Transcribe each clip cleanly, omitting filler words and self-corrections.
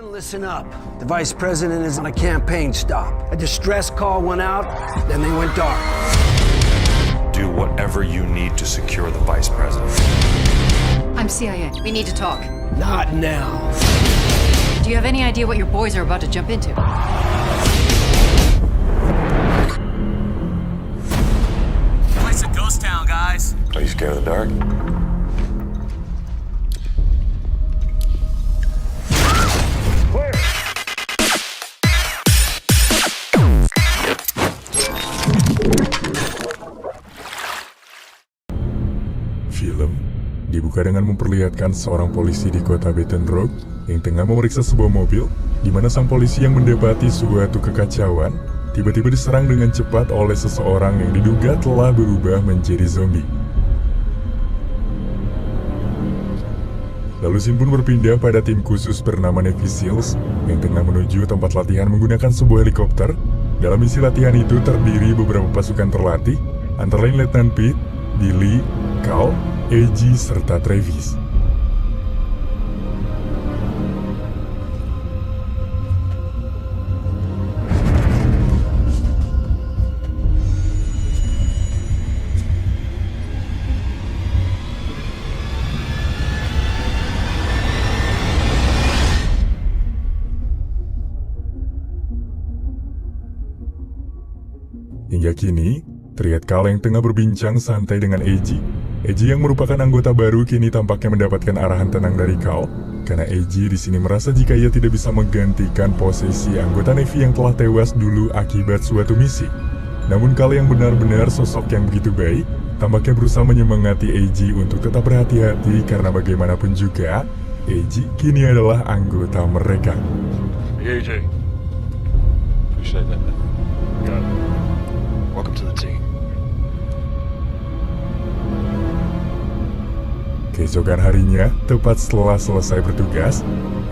Listen up. The vice president is on a campaign stop. A distress call went out, then they went dark. Do whatever you need to secure the vice president. I'm CIA. We need to talk. Not now. Do you have any idea what your boys are about to jump into? It's a ghost town, guys. Are you scared of the dark? Film dibuka dengan memperlihatkan seorang polisi di kota Baton Rouge yang tengah memeriksa sebuah mobil, di mana sang polisi yang mendapati suatu kekacauan tiba-tiba diserang dengan cepat oleh seseorang yang diduga telah berubah menjadi zombie. Lalu scene pun berpindah pada tim khusus bernama Navy Seals yang tengah menuju tempat latihan menggunakan sebuah helikopter. Dalam misi latihan itu terdiri beberapa pasukan terlatih, antara lain Letnan Pete, Billy, Cal, AG, serta Travis. Hingga kini, terlihat Cal yang tengah berbincang santai dengan AG. AG yang merupakan anggota baru kini tampaknya mendapatkan arahan tenang dari Cal, karena AG di sini merasa jika ia tidak bisa menggantikan posisi anggota Navy yang telah tewas dulu akibat suatu misi. Namun Cal yang benar-benar sosok yang begitu baik, tampaknya berusaha menyemangati AG untuk tetap berhati-hati karena bagaimanapun juga, AG kini adalah anggota mereka. Hey, AJ. Appreciate that, man. Got it. Welcome to the team. Keesokan harinya, tepat setelah selesai bertugas,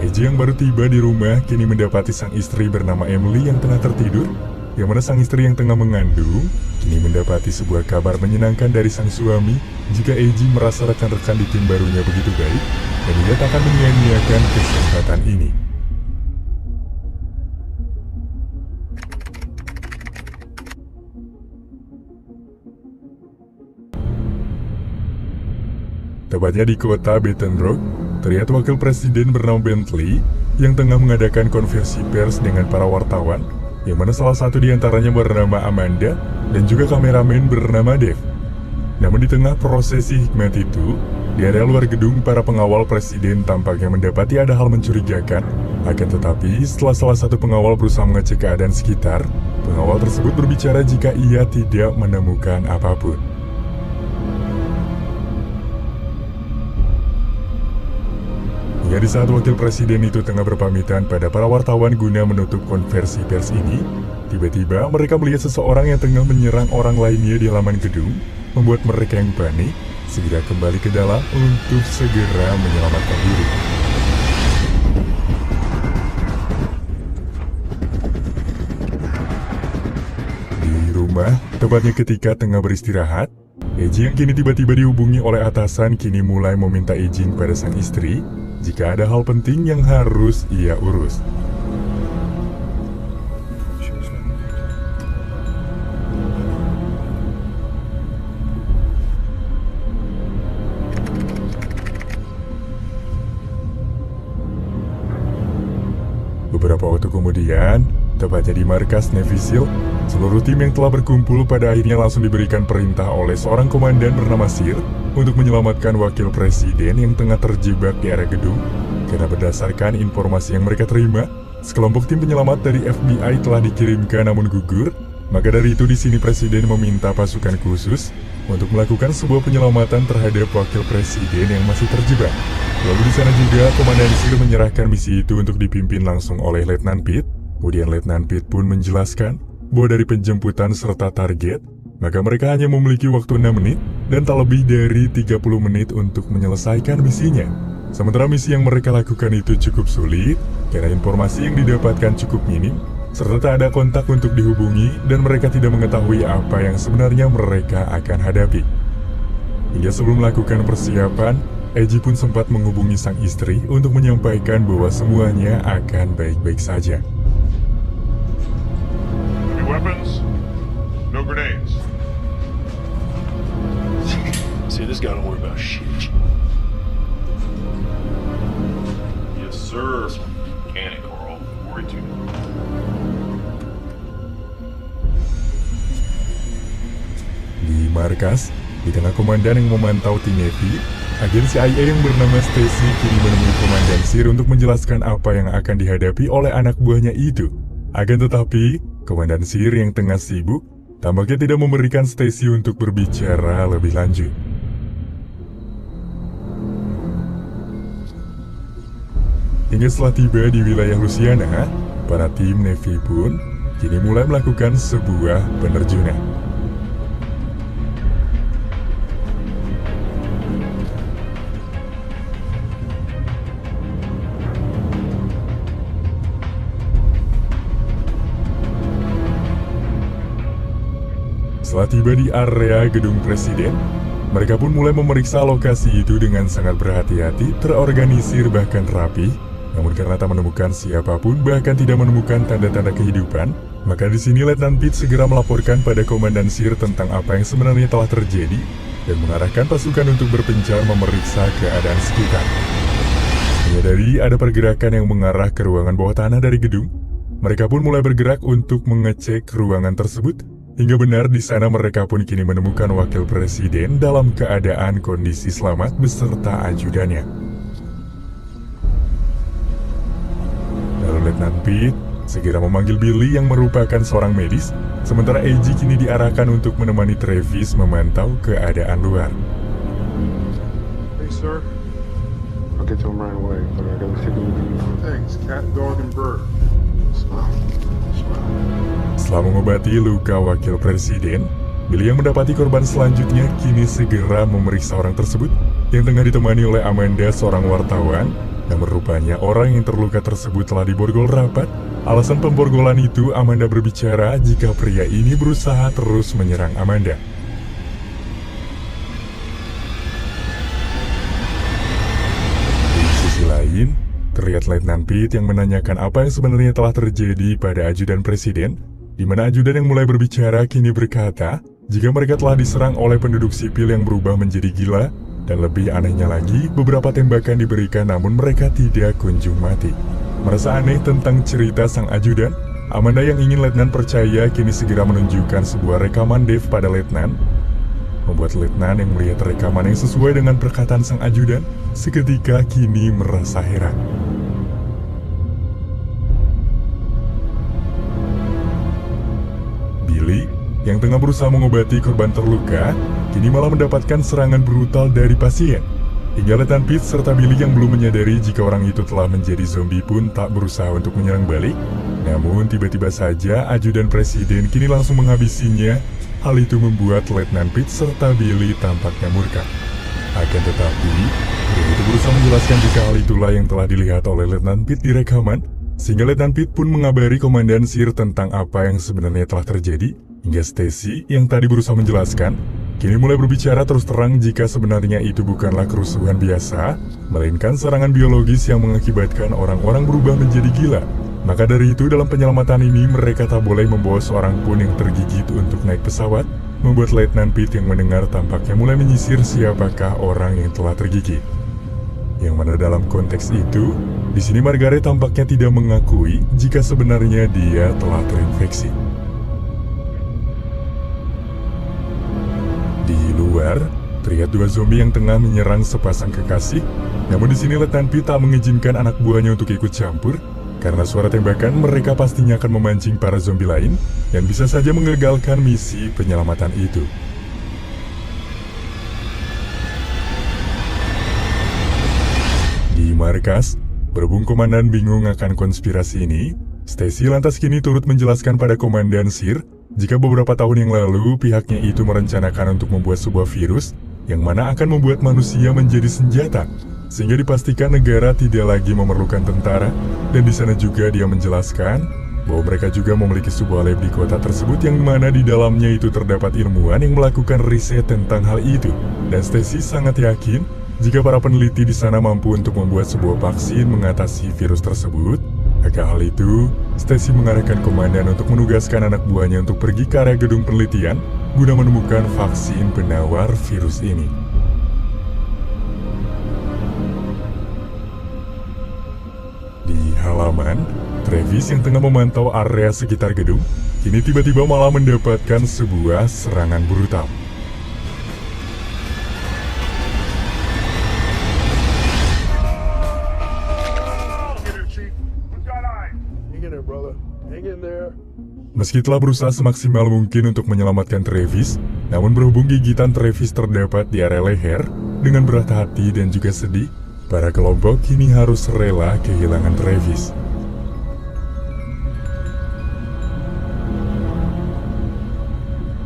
AJ yang baru tiba di rumah kini mendapati sang istri bernama Emily yang tengah tertidur, yang mana sang istri yang tengah mengandung kini mendapati sebuah kabar menyenangkan dari sang suami jika AJ merasa rekan-rekan di tim barunya begitu baik dan ia tak akan menyia-nyiakan kesempatan ini. Tepatnya di kota Baton Rouge, terlihat wakil presiden bernama Bentley yang tengah mengadakan konversi pers dengan para wartawan, yang mana salah satu di antaranya bernama Amanda dan juga kameramen bernama Dave. Namun di tengah prosesi hikmat itu, di area luar gedung para pengawal presiden tampaknya mendapati ada hal mencurigakan. Akan tetapi, setelah salah satu pengawal berusaha mengecek keadaan sekitar, pengawal tersebut berbicara jika ia tidak menemukan apapun. Hingga di saat wakil presiden itu tengah berpamitan pada para wartawan guna menutup konversi pers ini, tiba-tiba mereka melihat seseorang yang tengah menyerang orang lainnya di halaman gedung, membuat mereka yang panik segera kembali ke dalam untuk segera menyelamatkan diri. Di rumah, tepatnya ketika tengah beristirahat, AJ yang kini tiba-tiba dihubungi oleh atasan kini mulai meminta izin pada sang istri jika ada hal penting yang harus ia urus. Beberapa waktu kemudian, tepatnya di markas Navy SEAL, seluruh tim yang telah berkumpul pada akhirnya langsung diberikan perintah oleh seorang komandan bernama Sir untuk menyelamatkan wakil presiden yang tengah terjebak di area gedung. Karena berdasarkan informasi yang mereka terima, sekelompok tim penyelamat dari FBI telah dikirimkan namun gugur. Maka dari itu di sini presiden meminta pasukan khusus untuk melakukan sebuah penyelamatan terhadap wakil presiden yang masih terjebak. Lalu di sana juga komandan Sir menyerahkan misi itu untuk dipimpin langsung oleh Letnan Pete. Kemudian Letnan Pete pun menjelaskan bahwa dari penjemputan serta target, maka mereka hanya memiliki waktu 6 menit dan tak lebih dari 30 menit untuk menyelesaikan misinya. Sementara misi yang mereka lakukan itu cukup sulit karena informasi yang didapatkan cukup minim, serta tak ada kontak untuk dihubungi dan mereka tidak mengetahui apa yang sebenarnya mereka akan hadapi. Hingga sebelum melakukan persiapan, Eiji pun sempat menghubungi sang istri untuk menyampaikan bahwa semuanya akan baik-baik saja. Any weapons? No grenades. See, this guy don't worry about shit. Yes, sir. Mechanic, Carl. Worry too much. Di markas, di tengah komandan yang memantau tim Navy, agen CIA yang bernama Stacy kini menemui Komandan Sir untuk menjelaskan apa yang akan dihadapi oleh anak buahnya itu. Akan tetapi, Komandan Sir yang tengah sibuk tampaknya tidak memberikan Stacy untuk berbicara lebih lanjut. Hingga setelah tiba di wilayah Louisiana, para tim Navy pun kini mulai melakukan sebuah penerjunan. Setelah tiba di area gedung presiden, mereka pun mulai memeriksa lokasi itu dengan sangat berhati-hati, terorganisir bahkan rapi. Namun karena tak menemukan siapapun, bahkan tidak menemukan tanda-tanda kehidupan, maka di sini Letnan Pitt segera melaporkan pada Komandan Sir tentang apa yang sebenarnya telah terjadi dan mengarahkan pasukan untuk berpencar memeriksa keadaan sekitar. Menyadari ada pergerakan yang mengarah ke ruangan bawah tanah dari gedung, mereka pun mulai bergerak untuk mengecek ruangan tersebut. Hingga benar di sana mereka pun kini menemukan wakil presiden dalam keadaan kondisi selamat beserta ajudannya. Lalu Letnan Pitt segera memanggil Billy yang merupakan seorang medis, sementara Eiji kini diarahkan untuk menemani Travis memantau keadaan luar. Hey, sir. I'll get to him right away, but I gotta take a look at you. Thanks, cat, dog, and bird. Smile. Setelah mengobati luka wakil presiden, Billy yang mendapati korban selanjutnya kini segera memeriksa orang tersebut yang tengah ditemani oleh Amanda, seorang wartawan. Namun rupanya orang yang terluka tersebut telah diborgol rapat. Alasan pemborgolan itu, Amanda berbicara jika pria ini berusaha terus menyerang Amanda. Di sisi lain, terlihat Letnan Pitt yang menanyakan apa yang sebenarnya telah terjadi pada ajudan presiden, di mana ajudan yang mulai berbicara kini berkata, jika mereka telah diserang oleh penduduk sipil yang berubah menjadi gila, dan lebih anehnya lagi, beberapa tembakan diberikan namun mereka tidak kunjung mati. Merasa aneh tentang cerita sang ajudan, Amanda yang ingin Letnan percaya kini segera menunjukkan sebuah rekaman Dave pada Letnan, membuat Letnan yang melihat rekaman yang sesuai dengan perkataan sang ajudan, seketika kini merasa heran. Billy, yang tengah berusaha mengobati korban terluka, kini malah mendapatkan serangan brutal dari pasien. Hingga Letnan Pitt serta Billy yang belum menyadari jika orang itu telah menjadi zombie pun tak berusaha untuk menyerang balik. Namun tiba-tiba saja ajudan presiden kini langsung menghabisinya. Hal itu membuat Letnan Pitt serta Billy tampaknya murka. Akan tetapi, pria itu berusaha menjelaskan jika hal itulah yang telah dilihat oleh Letnan Pitt di rekaman, sehingga Letnan Pitt pun mengabari Komandan Sir tentang apa yang sebenarnya telah terjadi, hingga Stacy yang tadi berusaha menjelaskan, kini mulai berbicara terus terang jika sebenarnya itu bukanlah kerusuhan biasa, melainkan serangan biologis yang mengakibatkan orang-orang berubah menjadi gila. Maka dari itu dalam penyelamatan ini mereka tak boleh membawa seorang pun yang tergigit untuk naik pesawat, membuat Letnan Pitt yang mendengar tampaknya mulai menyisir siapakah orang yang telah tergigit. Yang mana dalam konteks itu, di sini Margaret tampaknya tidak mengakui jika sebenarnya dia telah terinfeksi. Di luar, terlihat dua zombie yang tengah menyerang sepasang kekasih. Namun di sini Letnan Pitt tak mengizinkan anak buahnya untuk ikut campur, karena suara tembakan mereka pastinya akan memancing para zombie lain dan bisa saja mengagalkan misi penyelamatan itu. Di markas, berhubung komandan bingung akan konspirasi ini, Stacy lantas kini turut menjelaskan pada Komandan Sir jika beberapa tahun yang lalu pihaknya itu merencanakan untuk membuat sebuah virus yang mana akan membuat manusia menjadi senjata, sehingga dipastikan negara tidak lagi memerlukan tentara. Dan di sana juga dia menjelaskan bahwa mereka juga memiliki sebuah lab di kota tersebut yang mana di dalamnya itu terdapat ilmuwan yang melakukan riset tentang hal itu. Dan Stacy sangat yakin jika para peneliti di sana mampu untuk membuat sebuah vaksin mengatasi virus tersebut, maka hal itu, Stacy mengarahkan komandan untuk menugaskan anak buahnya untuk pergi ke area gedung penelitian guna menemukan vaksin penawar virus ini. Di halaman, Travis yang tengah memantau area sekitar gedung, kini tiba-tiba malah mendapatkan sebuah serangan brutal. Meski telah berusaha semaksimal mungkin untuk menyelamatkan Travis, namun berhubung gigitan Travis terdapat di area leher, dengan berat hati dan juga sedih, para kelompok kini harus rela kehilangan Travis.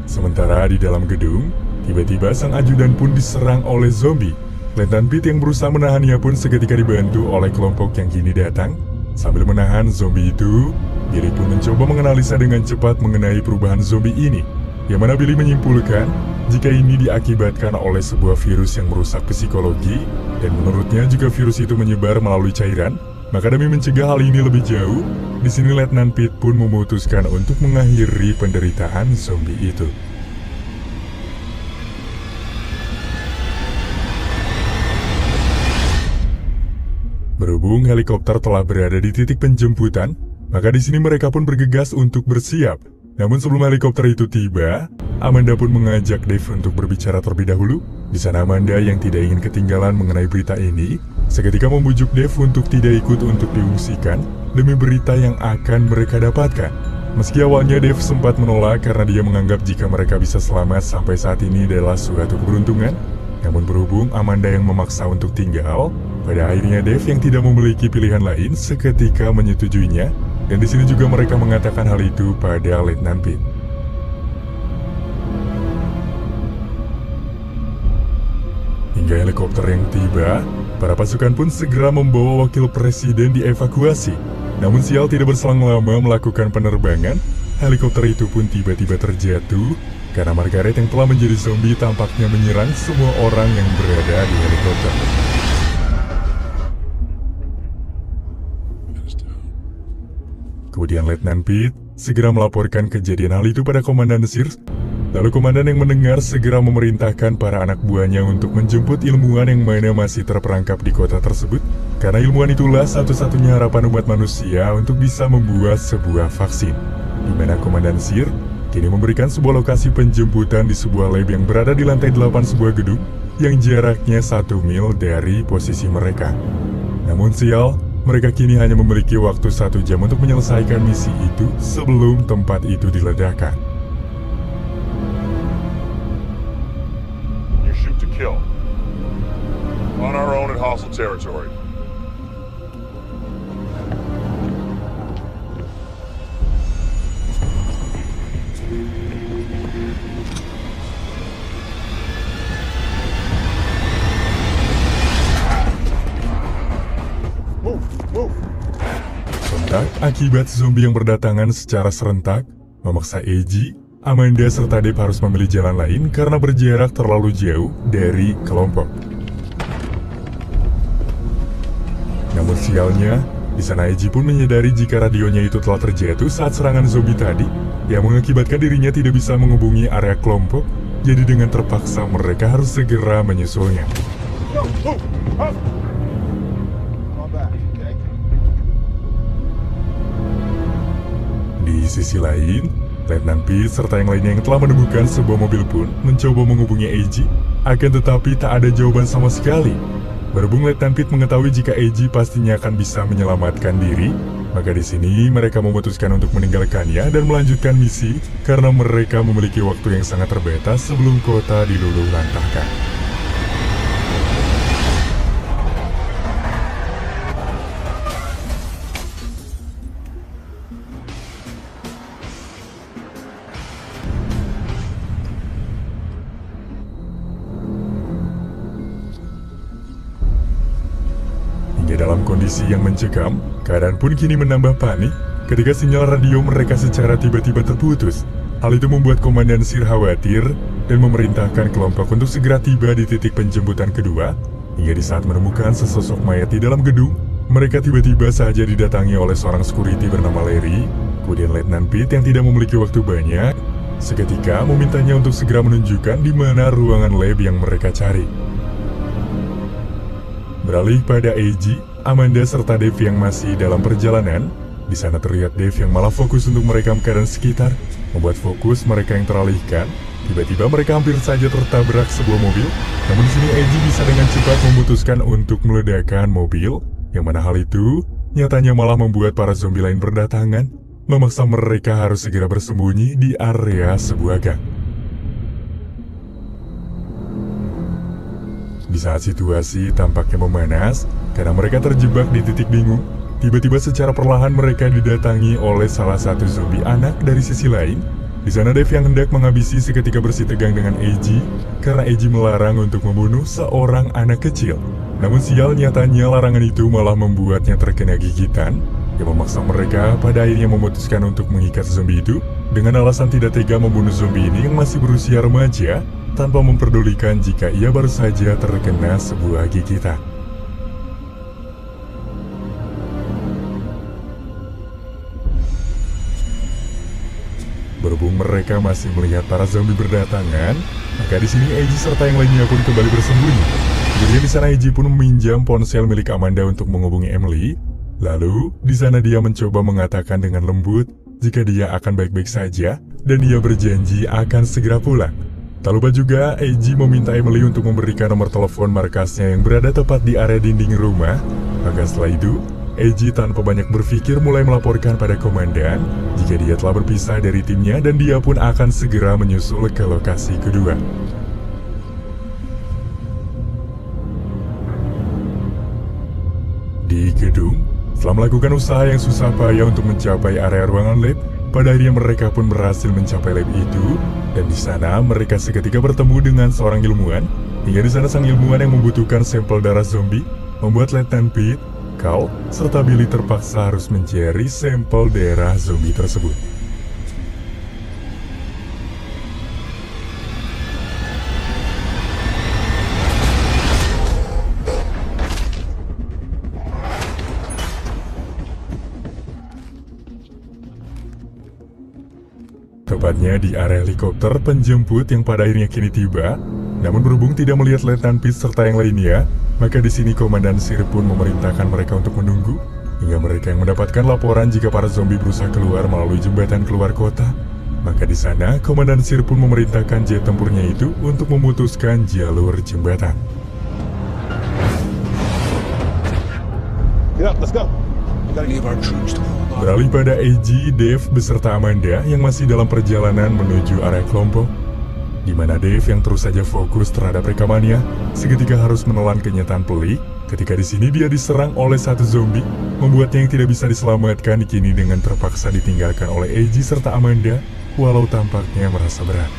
Sementara di dalam gedung, tiba-tiba sang ajudan pun diserang oleh zombie. Letnan Pete yang berusaha menahannya pun seketika dibantu oleh kelompok yang kini datang. Sambil menahan zombie itu, Billy pun mencoba menganalisa dengan cepat mengenai perubahan zombie ini, yang mana Billy menyimpulkan jika ini diakibatkan oleh sebuah virus yang merusak psikologi, dan menurutnya jika virus itu menyebar melalui cairan, maka demi mencegah hal ini lebih jauh, di sini Letnan Pete pun memutuskan untuk mengakhiri penderitaan zombie itu. Berhubung helikopter telah berada di titik penjemputan, maka di sini mereka pun bergegas untuk bersiap. Namun sebelum helikopter itu tiba, Amanda pun mengajak Dave untuk berbicara terlebih dahulu. Di sana Amanda yang tidak ingin ketinggalan mengenai berita ini, seketika membujuk Dave untuk tidak ikut untuk diungsikan demi berita yang akan mereka dapatkan. Meski awalnya Dave sempat menolak karena dia menganggap jika mereka bisa selamat sampai saat ini adalah suatu keberuntungan. Namun berhubung Amanda yang memaksa untuk tinggal, pada akhirnya Dave yang tidak memiliki pilihan lain seketika menyetujuinya, dan di sini juga mereka mengatakan hal itu pada Letnan Pete. Hingga helikopter yang tiba, para pasukan pun segera membawa wakil presiden dievakuasi. Namun sial tidak berselang lama melakukan penerbangan, helikopter itu pun tiba-tiba terjatuh, karena Margaret yang telah menjadi zombie tampaknya menyerang semua orang yang berada di helikopter. Kemudian Letnan Pete segera melaporkan kejadian hal itu pada Komandan Sears. Lalu komandan yang mendengar segera memerintahkan para anak buahnya untuk menjemput ilmuwan yang mana masih terperangkap di kota tersebut, karena ilmuwan itulah satu-satunya harapan umat manusia untuk bisa membuat sebuah vaksin. Di mana Komandan Sears kini memberikan sebuah lokasi penjemputan di sebuah lab yang berada di lantai 8 sebuah gedung yang jaraknya 1 mil dari posisi mereka. Namun sial, mereka kini hanya memiliki waktu 1 jam untuk menyelesaikan misi itu sebelum tempat itu diledakkan. You shoot to kill. On our own in hostile territory. Sontak, akibat zombie yang berdatangan secara serentak, memaksa AJ, Amanda serta Dave harus memilih jalan lain karena berjarak terlalu jauh dari kelompok. Namun sialnya, di sana AJ pun menyadari jika radionya itu telah terjatuh saat serangan zombie tadi, yang mengakibatkan dirinya tidak bisa menghubungi area kelompok, jadi dengan terpaksa mereka harus segera menyusulnya. Di sisi lain, Letnan Pete serta yang lainnya yang telah menemukan sebuah mobil pun mencoba menghubungi AJ, akan tetapi tak ada jawaban sama sekali. Berhubung Letnan Pete mengetahui jika AJ pastinya akan bisa menyelamatkan diri, maka di sini mereka memutuskan untuk meninggalkannya dan melanjutkan misi karena mereka memiliki waktu yang sangat terbatas sebelum kota diluluhlantahkan. Dalam kondisi yang mencekam, keadaan pun kini menambah panik ketika sinyal radio mereka secara tiba-tiba terputus. Hal itu membuat Komandan Sears khawatir dan memerintahkan kelompok untuk segera tiba di titik penjemputan kedua Hingga di saat menemukan sesosok mayat di dalam gedung, mereka tiba-tiba saja didatangi oleh seorang security bernama Larry. Kemudian Letnan Pete yang tidak memiliki waktu banyak, seketika memintanya untuk segera menunjukkan di mana ruangan lab yang mereka cari. Beralih pada AG, Amanda serta Dave yang masih dalam perjalanan. Di sana terlihat Dave yang malah fokus untuk merekam keadaan sekitar, membuat fokus mereka yang teralihkan. Tiba-tiba mereka hampir saja tertabrak sebuah mobil. Namun di sini AG bisa dengan cepat memutuskan untuk meledakkan mobil, yang mana hal itu nyatanya malah membuat para zombie lain berdatangan, memaksa mereka harus segera bersembunyi di area sebuah gang. Di saat situasi tampaknya memanas, karena mereka terjebak di titik bingung, tiba-tiba secara perlahan mereka didatangi oleh salah satu zombie anak dari sisi lain. Di sana Dave yang hendak menghabisi seketika bersih tegang dengan AG, karena AG melarang untuk membunuh seorang anak kecil. Namun sial nyatanya larangan itu malah membuatnya terkena gigitan, yang memaksa mereka pada akhirnya memutuskan untuk mengikat zombie itu dengan alasan tidak tega membunuh zombie ini yang masih berusia remaja, tanpa memperdulikan jika ia baru saja terkena sebuah gigitan. Berhubung mereka masih melihat para zombie berdatangan, maka di sini AG serta yang lainnya pun kembali bersembunyi. Kemudian di sana AG pun meminjam ponsel milik Amanda untuk menghubungi Emily. Lalu di sana dia mencoba mengatakan dengan lembut jika dia akan baik-baik saja dan dia berjanji akan segera pulang. Tak lupa juga AG meminta Emily untuk memberikan nomor telepon markasnya yang berada tepat di area dinding rumah. Maka setelah itu, AG tanpa banyak berpikir mulai melaporkan pada komandan jika dia telah berpisah dari timnya dan dia pun akan segera menyusul ke lokasi kedua. Di gedung, setelah melakukan usaha yang susah payah untuk mencapai area ruangan lab, pada akhirnya mereka pun berhasil mencapai lab itu, dan di sana mereka seketika bertemu dengan seorang ilmuwan. Hingga di sana sang ilmuwan yang membutuhkan sampel darah zombie membuat Letnan Pete, Carl, serta Billy terpaksa harus mencari sampel darah zombie tersebut. Tepatnya di area helikopter penjemput yang pada akhirnya kini tiba. Namun berhubung tidak melihat Letnan Pete serta yang lainnya, maka di sini Komandan Sir pun memerintahkan mereka untuk menunggu hingga mereka yang mendapatkan laporan jika para zombie berusaha keluar melalui jembatan keluar kota. Maka di sana Komandan Sir pun memerintahkan jet tempurnya itu untuk memutuskan jalur jembatan. Get up, let's go. Beralih pada AG, Dave beserta Amanda yang masih dalam perjalanan menuju area kelompok, di mana Dave yang terus saja fokus terhadap rekamannya, seketika harus menelan kenyataan pelik ketika di sini dia diserang oleh satu zombie, membuatnya yang tidak bisa diselamatkan kini dengan terpaksa ditinggalkan oleh AG serta Amanda, walau tampaknya merasa berat.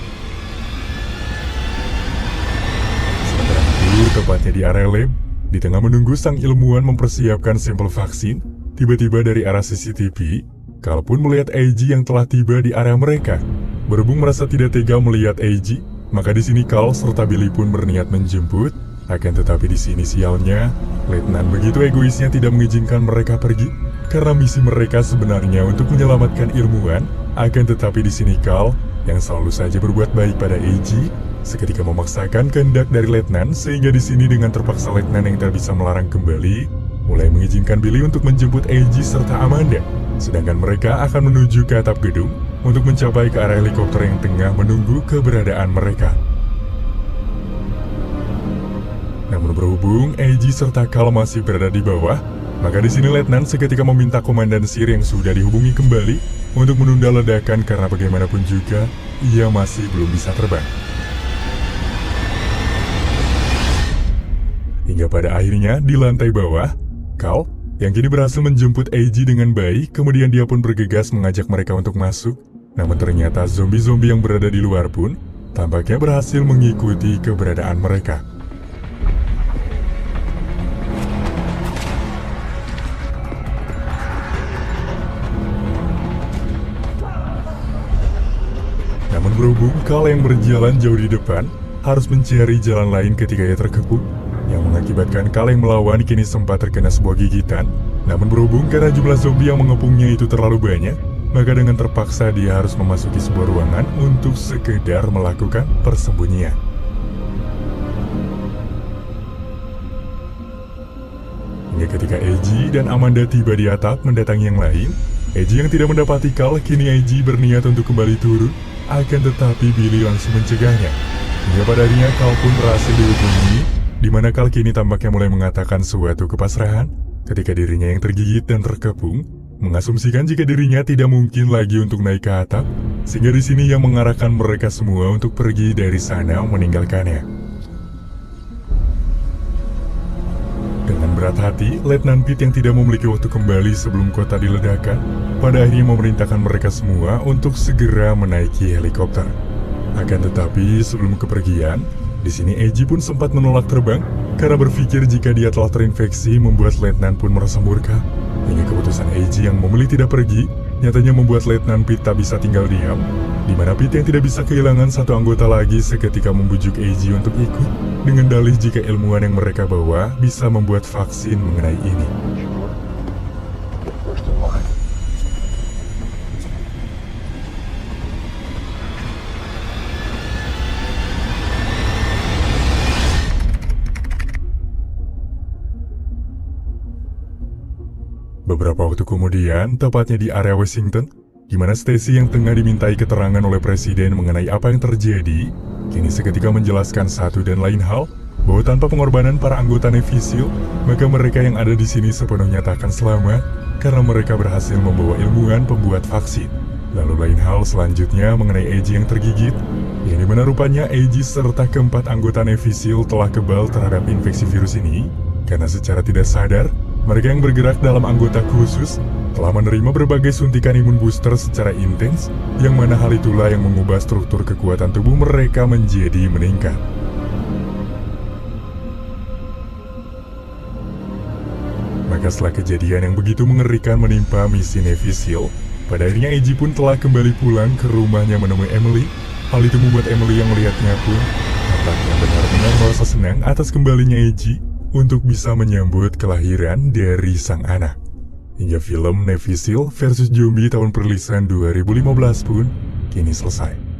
Sementara itu, tepatnya di area lab, di tengah menunggu sang ilmuwan mempersiapkan sampel vaksin, tiba-tiba dari arah CCTV, Carl pun melihat AG yang telah tiba di area mereka. Berhubung merasa tidak tega melihat AG, maka di sini Carl serta Billy pun berniat menjemput. Akan tetapi di sini sialnya, Letnan begitu egoisnya tidak mengizinkan mereka pergi, karena misi mereka sebenarnya untuk menyelamatkan ilmuwan. Akan tetapi di sini Carl, yang selalu saja berbuat baik pada AG, seketika memaksakan kehendak dari Letnan, sehingga di sini dengan terpaksa Letnan yang tak bisa melarang kembali, mulai mengizinkan Billy untuk menjemput AG serta Amanda, sedangkan mereka akan menuju ke atap gedung untuk mencapai ke area helikopter yang tengah menunggu keberadaan mereka. Namun berhubung AG serta Carl masih berada di bawah, maka di sini Letnan seketika meminta Komandan Sir yang sudah dihubungi kembali untuk menunda ledakan karena bagaimanapun juga ia masih belum bisa terbang. Hingga pada akhirnya di lantai bawah, Carl yang kini berhasil menjemput AG dengan baik, kemudian dia pun bergegas mengajak mereka untuk masuk. Namun ternyata zombie-zombie yang berada di luar pun tampaknya berhasil mengikuti keberadaan mereka. Namun berhubung Carl yang berjalan jauh di depan harus mencari jalan lain ketika ia terkepung, yang mengakibatkan Kal yang melawan kini sempat terkena sebuah gigitan. Namun berhubung karena jumlah zombie yang mengepungnya itu terlalu banyak, maka dengan terpaksa dia harus memasuki sebuah ruangan untuk sekedar melakukan persembunyian. Hingga ketika Eiji dan Amanda tiba di atap mendatangi yang lain, Eiji yang tidak mendapati Kal, kini Eiji berniat untuk kembali turun, akan tetapi Billy langsung mencegahnya. Hingga pada akhirnya Kal pun berhasil dihubungi, di mana Kal kini tampaknya mulai mengatakan suatu kepasrahan ketika dirinya yang tergigit dan terkepung, mengasumsikan jika dirinya tidak mungkin lagi untuk naik ke atap, sehingga di sini yang mengarahkan mereka semua untuk pergi dari sana meninggalkannya. Dengan berat hati, Letnan Pitt yang tidak memiliki waktu kembali sebelum kota diledakkan, pada akhirnya memerintahkan mereka semua untuk segera menaiki helikopter. Akan tetapi sebelum kepergian, di sini Eiji pun sempat menolak terbang karena berpikir jika dia telah terinfeksi membuat Letnan pun merasa murka. Hingga keputusan Eiji yang memilih tidak pergi, nyatanya membuat Letnan Pitt tak bisa tinggal diam, di mana Pitt yang tidak bisa kehilangan satu anggota lagi seketika membujuk Eiji untuk ikut, dengan dalih jika ilmuwan yang mereka bawa bisa membuat vaksin mengenai ini. First in line. Beberapa waktu kemudian, tepatnya di area Washington, di mana Stacy yang tengah dimintai keterangan oleh Presiden mengenai apa yang terjadi, kini seketika menjelaskan satu dan lain hal, bahwa tanpa pengorbanan para anggota Navy SEAL, maka mereka yang ada di sini sepenuhnya tak akan selamat, karena mereka berhasil membawa ilmuwan pembuat vaksin. Lalu lain hal selanjutnya mengenai Eiji yang tergigit, yang dimana rupanya Eiji serta keempat anggota Navy SEAL telah kebal terhadap infeksi virus ini, karena secara tidak sadar, mereka yang bergerak dalam anggota khusus telah menerima berbagai suntikan imun booster secara intens, yang mana hal itulah yang mengubah struktur kekuatan tubuh mereka menjadi meningkat. Maka setelah kejadian yang begitu mengerikan menimpa misi Navy SEAL, pada akhirnya Eiji pun telah kembali pulang ke rumahnya menemui Emily. Hal itu membuat Emily yang melihatnya pun tampaknya benar-benar merasa senang atas kembalinya Eiji untuk bisa menyambut kelahiran dari sang anak. Hingga film Navy SEAL versus Zombie tahun perilisan 2015 pun kini selesai.